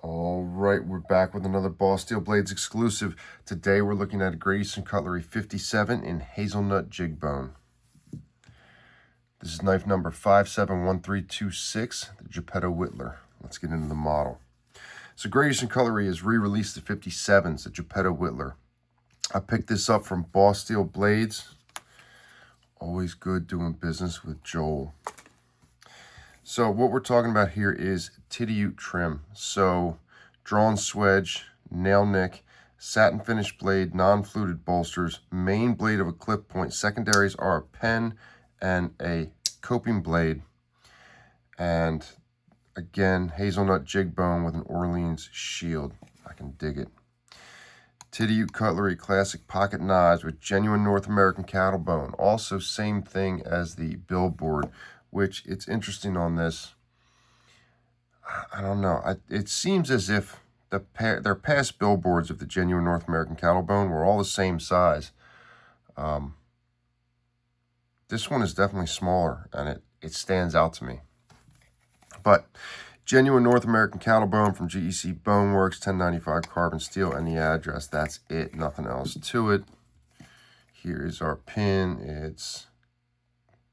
All right, we're back with another Ball Steel Blades exclusive. Today we're looking at a GEC Cutlery 57 in Hazelnut Jig Bone. This is knife number 571326, the Geppetto Whittler. Let's get into the model. So GEC Cutlery has re-released the 57s, the Geppetto Whittler. I picked this up from Ball Steel Blades. Always good doing business with Joel. So what we're talking about here is Tidioute trim. So drawn swedge, nail nick, satin finished blade, non-fluted bolsters, main blade of a clip point. Secondaries are a pen and a coping blade. And again, hazelnut jig bone with an Orleans shield. I can dig it. Tidioute Cutlery classic pocket knives with genuine North American cattle bone. Also same thing as the billboard, which it's interesting on this. I don't know. It seems as if their past billboards of the genuine North American cattle bone were all the same size. This one is definitely smaller, and it stands out to me. But genuine North American cattle bone from GEC Boneworks, 1095 carbon steel, and the address. That's it. Nothing else to it. Here is our pin. It's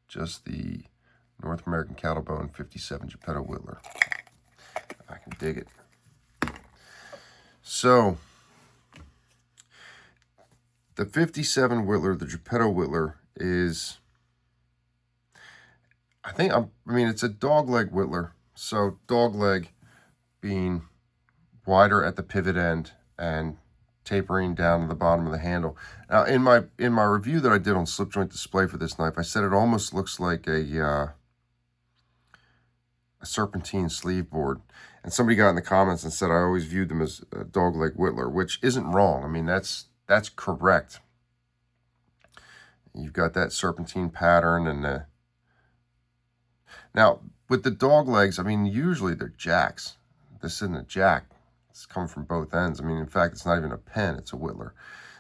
just the North American cattle bone 57 Geppetto Whittler. I can dig it. So the 57 Whittler, the Geppetto Whittler, is, I mean, it's a dogleg Whittler. So dogleg being wider at the pivot end and tapering down to the bottom of the handle. Now, in my review that I did on Slipjoint display for this knife, I said it almost looks like a serpentine sleeve board. And somebody got in the comments and said I always viewed them as a dogleg Whittler, which isn't wrong. I mean, that's correct. You've got that serpentine pattern and now with the dog legs, I mean, usually they're jacks. This isn't a jack. It's coming from both ends. I mean, in fact, it's not even a pen, it's a Whittler.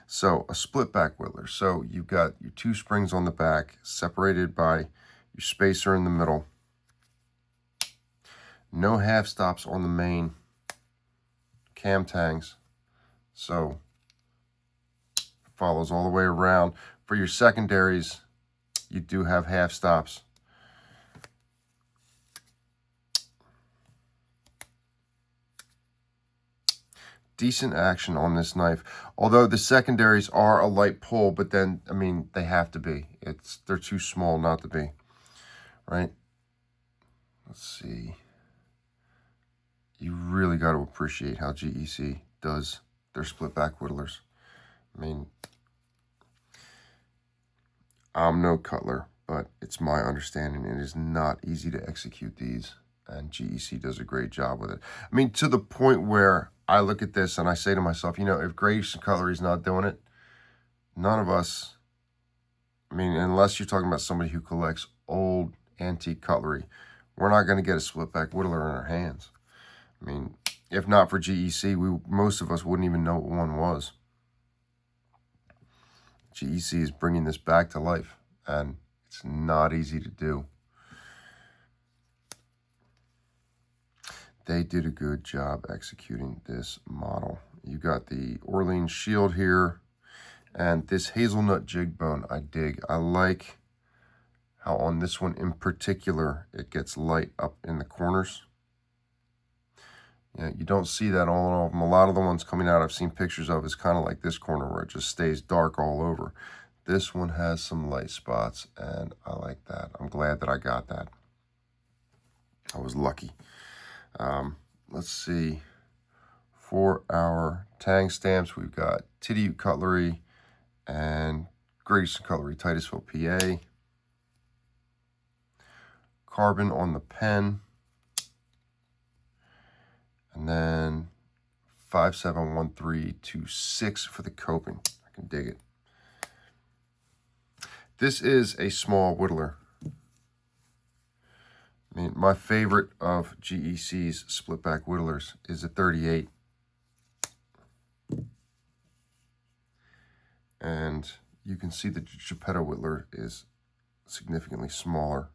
So a split back Whittler. So you've got your two springs on the back, separated by your spacer in the middle. No half stops on the main cam tangs. So follows all the way around. For your secondaries, you do have half stops. Decent action on this knife, although the secondaries are a light pull, but then, I mean, they have to be. They're too small not to be, right? Let's see. You really got to appreciate how GEC does their split back whittlers. I mean, I'm no cutler, but it's my understanding it is not easy to execute these, and GEC does a great job with it. I mean, to the point where I look at this and I say to myself, you know, if GEC Cutlery's not doing it, none of us, I mean, unless you're talking about somebody who collects old antique cutlery, we're not going to get a split back whittler in our hands. I mean, if not for GEC, most of us wouldn't even know what one was. GEC is bringing this back to life, and it's not easy to do. They did a good job executing this model. You got the Orleans shield here, and this hazelnut jig bone I dig. I like how on this one in particular, it gets light up in the corners. Yeah, you don't see that on all of them. A lot of the ones coming out I've seen pictures of is kind of like this corner where it just stays dark all over. This one has some light spots, and I like that. I'm glad that I got that. I was lucky. Let's see. For our tang stamps, we've got Tidioute Cutlery and GEC Cutlery, Titusville, PA. Carbon on the pen. And then 571326 for the coping. I can dig it. This is a small whittler. I mean, my favorite of GEC's split back whittlers is a 38. And you can see the Geppetto Whittler is significantly smaller.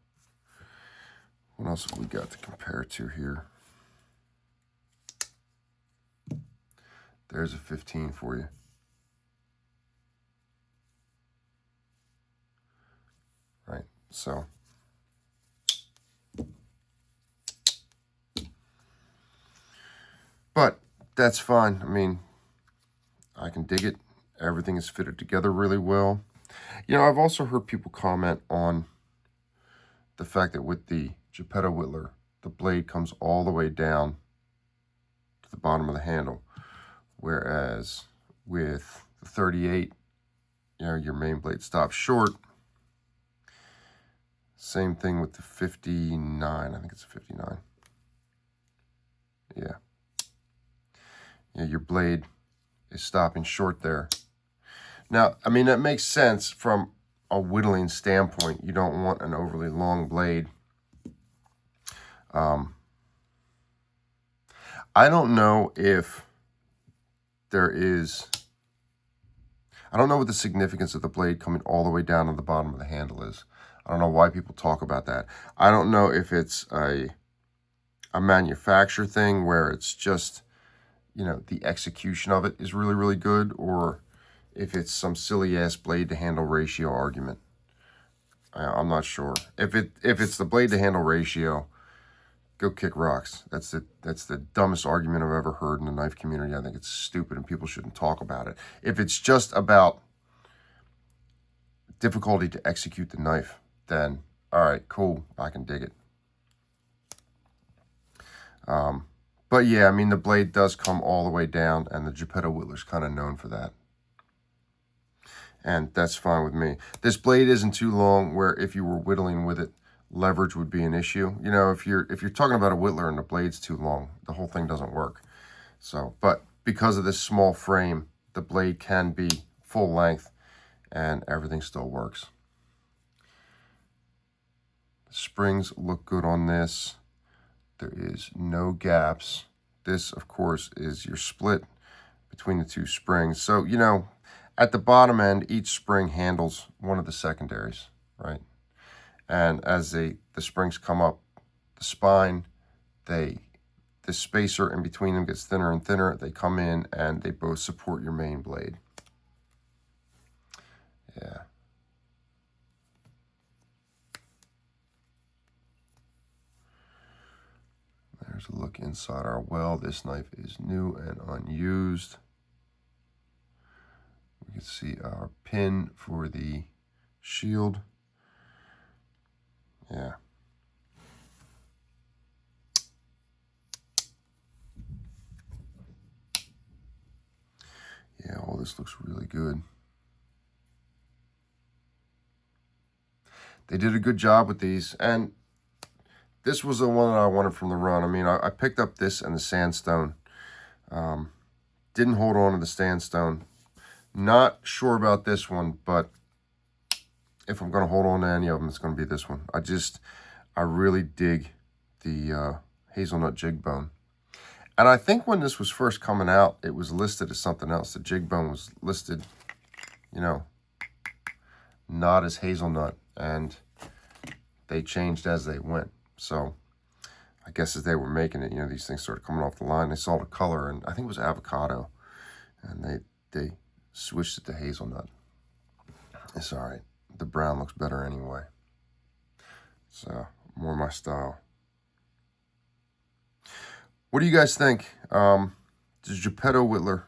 What else have we got to compare to here? There's a 15 for you. Right, so. But that's fine. I mean, I can dig it. Everything is fitted together really well. You know, I've also heard people comment on the fact that with the Geppetto Whittler, the blade comes all the way down to the bottom of the handle. Whereas with the 38, you know, your main blade stops short. Same thing with the 59. I think it's a 59. Yeah. Yeah, your blade is stopping short there. Now, I mean, that makes sense from a whittling standpoint. You don't want an overly long blade. I don't know if there is... I don't know what the significance of the blade coming all the way down to the bottom of the handle is. I don't know why people talk about that. I don't know if it's a manufacturer thing where it's just, you know, the execution of it is really, really good, or if it's some silly-ass blade-to-handle ratio argument. I'm not sure. If it's the blade-to-handle ratio, go kick rocks. That's the dumbest argument I've ever heard in the knife community. I think it's stupid and people shouldn't talk about it. If it's just about difficulty to execute the knife, then all right, cool, I can dig it. But yeah, I mean, the blade does come all the way down, and the Geppetto Whittler's kind of known for that. And that's fine with me. This blade isn't too long where if you were whittling with it, leverage would be an issue. You know, if you're talking about a whittler and the blade's too long, the whole thing doesn't work. So, but because of this small frame, the blade can be full length and everything still works. The springs look good on this. There is no gaps. This, of course, is your split between the two springs. So, you know, at the bottom end, each spring handles one of the secondaries, right? And as the springs come up the spine, the spacer in between them gets thinner and thinner. They come in and they both support your main blade. Yeah. There's a look inside our well. This knife is new and unused. We can see our pin for the shield. Yeah. Yeah, all this looks really good. They did a good job with these, and this was the one that I wanted from the run. I mean, I picked up this and the sandstone. Didn't hold on to the sandstone. Not sure about this one, but if I'm going to hold on to any of them, it's going to be this one. I really dig the hazelnut jig bone. And I think when this was first coming out, it was listed as something else. The jig bone was listed, you know, not as hazelnut. And they changed as they went. So I guess as they were making it, you know, these things started coming off the line. They saw the color, and I think it was avocado. And they switched it to hazelnut. It's all right. The brown looks better anyway. So more my style. What do you guys think? Does Geppetto Whittler,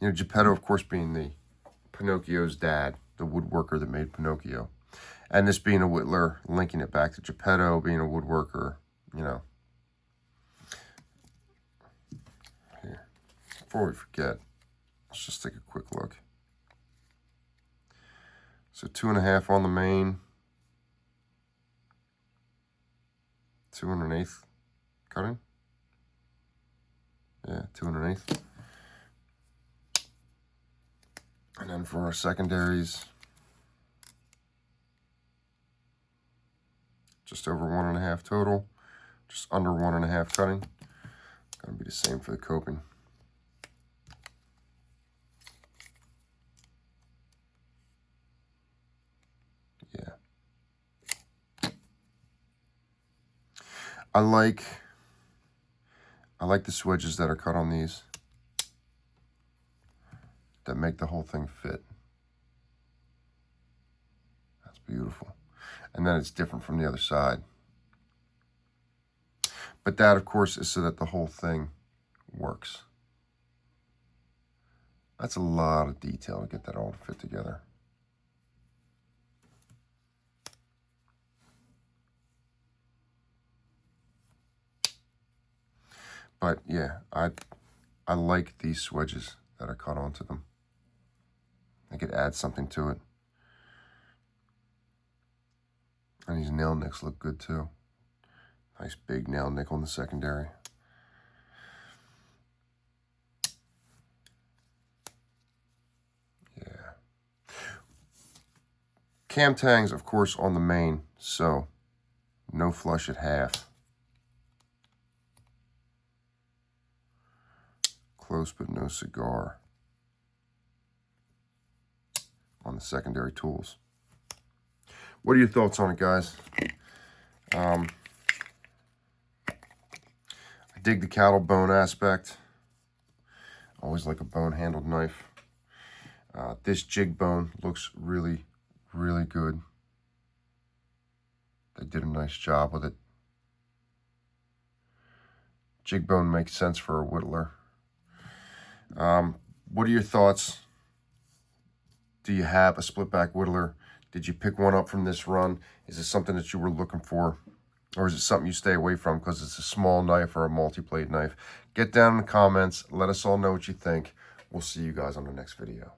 you know, Geppetto, of course, being the Pinocchio's dad, the woodworker that made Pinocchio, and this being a Whittler, linking it back to Geppetto being a woodworker, you know. Here, before we forget, let's just take a quick look. So 2.5 on the main, 2 1/8 cutting. Yeah, 2 1/8. And then for our secondaries, just over 1.5 total, just under 1.5 cutting. Gonna be the same for the coping. Yeah. I like the swedges that are cut on these. that make the whole thing fit. That's beautiful. And then it's different from the other side. But that, of course, is so that the whole thing works. That's a lot of detail to get that all to fit together. But yeah, I like these wedges that are cut onto them. I could add something to it. And these nail nicks look good too. Nice big nail nick on the secondary. Yeah. Cam tangs, of course, on the main, so no flush at half. Close but no cigar on the secondary tools. What are your thoughts on it, guys? I dig the cattle bone aspect. Always like a bone-handled knife. This jig bone looks really, really good. They did a nice job with it. Jig bone makes sense for a whittler. What are your thoughts? Do you have a split back whittler? Did you pick one up from this run? Is it something that you were looking for? Or is it something you stay away from because it's a small knife or a multi-blade knife? Get down in the comments. Let us all know what you think. We'll see you guys on the next video.